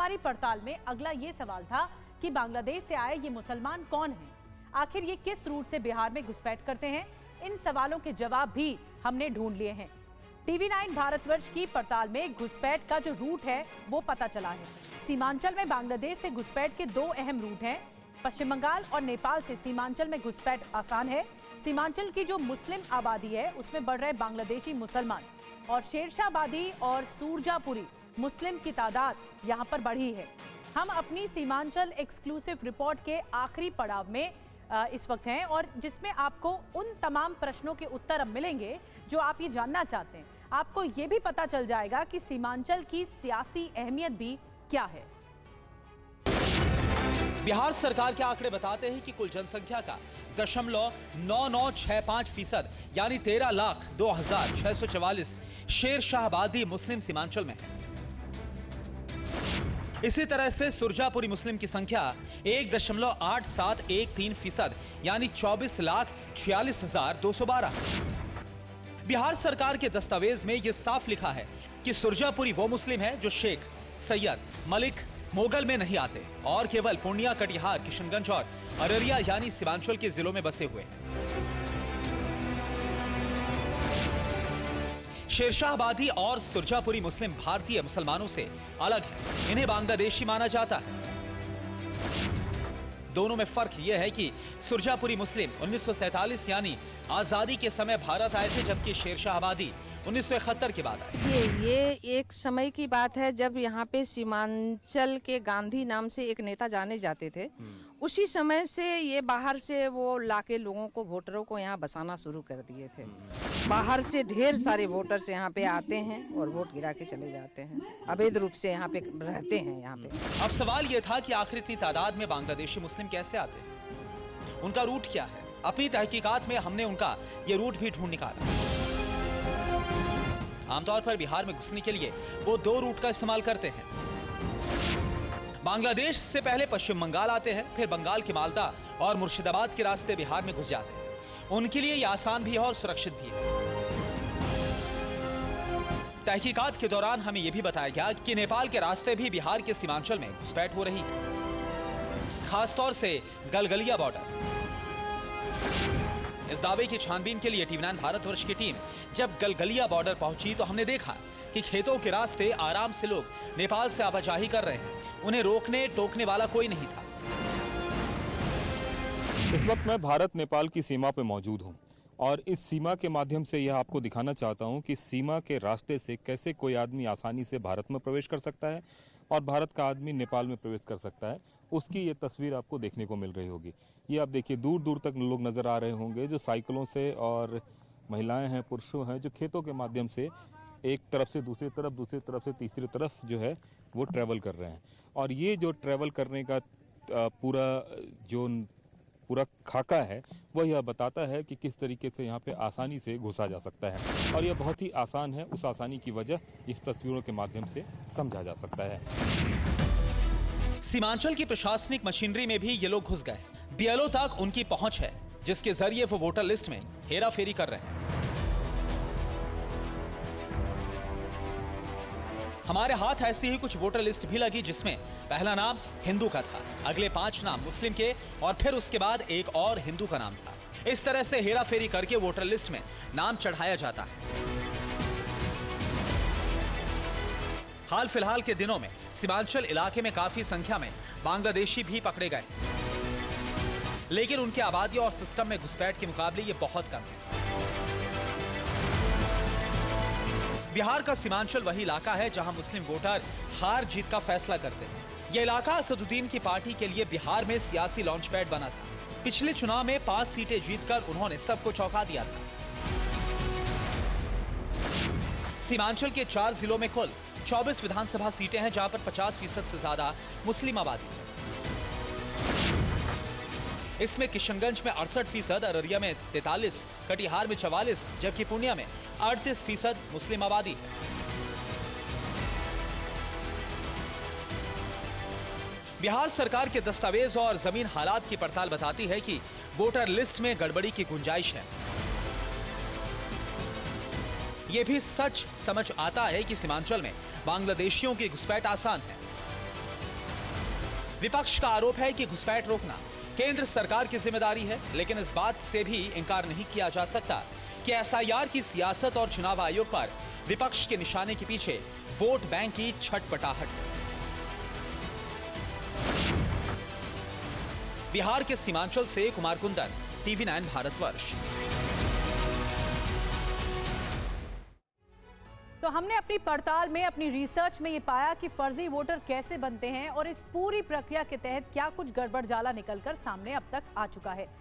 हमारी पड़ताल में अगला ये सवाल था कि बांग्लादेश से आए ये मुसलमान कौन हैं? आखिर ये किस रूट से बिहार में घुसपैठ करते हैं? इन सवालों के जवाब भी हमने ढूंढ लिए हैं। टीवी 9 भारतवर्ष की पड़ताल में घुसपैठ का जो रूट है वो पता चला है। सीमांचल में बांग्लादेश से घुसपैठ के दो अहम रूट हैं। पश्चिम बंगाल और नेपाल से सीमांचल में घुसपैठ आसान है। सीमांचल की जो मुस्लिम आबादी है उसमें बढ़ रहे बांग्लादेशी मुसलमान और शेरशाहबादी और सूरजापुरी मुस्लिम की तादाद यहाँ पर बढ़ी है। हम अपनी सीमांचल एक्सक्लूसिव रिपोर्ट के आखिरी पड़ाव में इस वक्त हैं और जिसमें आपको उन तमाम प्रश्नों के उत्तर अब मिलेंगे जो आप ये जानना चाहते हैं। आपको ये भी पता चल जाएगा कि सीमांचल की सियासी अहमियत भी क्या है। बिहार सरकार के आंकड़े बताते हैं कि कुल जनसंख्या का 0.9965% यानी 13,02,644 शेरशाहबादी मुस्लिम सीमांचल में है। इसी तरह से सुरजापुरी मुस्लिम की संख्या 1.8713% यानी 24,46,212। बिहार सरकार के दस्तावेज में यह साफ लिखा है कि सुरजापुरी वो मुस्लिम है जो शेख, सैयद, मलिक, मोगल में नहीं आते और केवल पूर्णिया, कटिहार, किशनगंज और अररिया यानी सीमांचल के जिलों में बसे हुए। शेरशाहबादी और सुरजापुरी मुस्लिम भारतीय मुसलमानों से अलग है। इन्हें बांग्लादेशी माना जाता है। दोनों में फर्क यह है कि सुरजापुरी मुस्लिम 1947 यानी आजादी के समय भारत आए थे, जबकि शेरशाहबादी 1971 के बाद आए। ये एक समय की बात है जब यहाँ पे सीमांचल के गांधी नाम से एक नेता जाने जाते थे। उसी समय से ये बाहर से वो लाके लोगों को, वोटरों को यहाँ बसाना शुरू कर दिए थे। बाहर से ढेर सारे वोटर्स यहाँ पे आते हैं और वोट गिरा के चले जाते हैं। अवैध रूप से यहाँ पे रहते हैं यहाँ पे। अब सवाल ये था कि आखिर इतनी तादाद में बांग्लादेशी मुस्लिम कैसे आते हैं, उनका रूट क्या है। अपनी तहकीकात में हमने उनका ये रूट भी ढूंढ निकाला। आमतौर पर बिहार में घुसने के लिए वो दो रूट का इस्तेमाल करते हैं। बांग्लादेश से पहले पश्चिम बंगाल आते हैं, फिर बंगाल के मालदा और मुर्शिदाबाद के रास्ते बिहार में घुस जाते हैं। उनके लिए यह आसान भी है और सुरक्षित भी है। तहकीकात के दौरान हमें यह भी बताया गया कि नेपाल के रास्ते भी बिहार के सीमांचल में घुसपैठ हो रही है, खासतौर से गलगलिया बॉर्डर। इस दावे की छानबीन के लिए टीवी 9 भारतवर्ष की टीम जब गलगलिया बॉर्डर पहुंची तो हमने देखा कि खेतों के रास्ते आराम से लोग नेपाल से आवाजाही कर रहे हैं। उन्हें रोकने टोकने वाला कोई नहीं था। इस वक्त मैं भारत नेपाल की सीमा पर मौजूद हूं और इस सीमा के माध्यम से यह आपको दिखाना चाहता हूं कि सीमा के रास्ते से कैसे कोई आदमी आसानी से भारत में प्रवेश कर सकता है और भारत का आदमी नेपाल में प्रवेश कर सकता है। उसकी ये तस्वीर आपको देखने को मिल रही होगी। ये आप देखिए, दूर दूर तक लोग नजर आ रहे होंगे जो साइकिलों से, और महिलाएं हैं, पुरुषों हैं, जो खेतों के माध्यम से एक तरफ से दूसरी तरफ, दूसरी तरफ से तीसरी तरफ जो है वो ट्रैवल कर रहे हैं। और ये जो ट्रैवल करने का पूरा खाका है वह यह बताता है कि किस तरीके से यहाँ पे आसानी से घुसा जा सकता है। और यह बहुत ही आसान है। उस आसानी की वजह इस तस्वीरों के माध्यम से समझा जा सकता है। सीमांचल की प्रशासनिक मशीनरी में भी ये लोग घुस गए। बीएलओ तक उनकी पहुंच है, जिसके जरिए वो वोटर लिस्ट में हेरा फेरी कर रहे हैं। हमारे हाथ ऐसी ही कुछ वोटर लिस्ट भी लगी, जिसमें पहला नाम हिंदू का था, अगले 5 नाम मुस्लिम के और फिर उसके बाद एक और हिंदू का नाम था। इस तरह से हेरा फेरी करके वोटर लिस्ट में नाम चढ़ाया जाता है। हाल फिलहाल के दिनों में सीमांचल इलाके में काफी संख्या में बांग्लादेशी भी पकड़े गए, लेकिन उनकी आबादी और सिस्टम में घुसपैठ के मुकाबले ये बहुत कम है। बिहार का सीमांचल वही इलाका है जहां मुस्लिम वोटर हार जीत का फैसला करते हैं। यह इलाका असदुद्दीन की पार्टी के लिए बिहार में सियासी लॉन्च पैड बना था। पिछले चुनाव में 5 सीटें जीतकर उन्होंने सबको चौंका दिया था। सीमांचल के 4 जिलों में कुल 24 विधानसभा सीटें हैं, जहां पर 50% से ज्यादा मुस्लिम आबादी है। इसमें किशनगंज में 68%, अररिया में 43%, कटिहार में 44%, जबकि पूर्णिया में 38% मुस्लिम आबादी है। बिहार सरकार के दस्तावेज और जमीन हालात की पड़ताल बताती है कि वोटर लिस्ट में गड़बड़ी की गुंजाइश है। यह भी सच समझ आता है कि सीमांचल में बांग्लादेशियों की घुसपैठ आसान है। विपक्ष का आरोप है कि घुसपैठ रोकना केंद्र सरकार की जिम्मेदारी है, लेकिन इस बात से भी इनकार नहीं किया जा सकता कि एसआईआर की सियासत और चुनाव आयोग पर विपक्ष के निशाने के पीछे वोट बैंक की छटपटाहट है। बिहार के सीमांचल से कुमार कुंदन, TV9 भारतवर्ष। तो हमने अपनी पड़ताल में, अपनी रिसर्च में ये पाया कि फर्जी वोटर कैसे बनते हैं और इस पूरी प्रक्रिया के तहत क्या कुछ गड़बड़ जाला निकलकर सामने अब तक आ चुका है।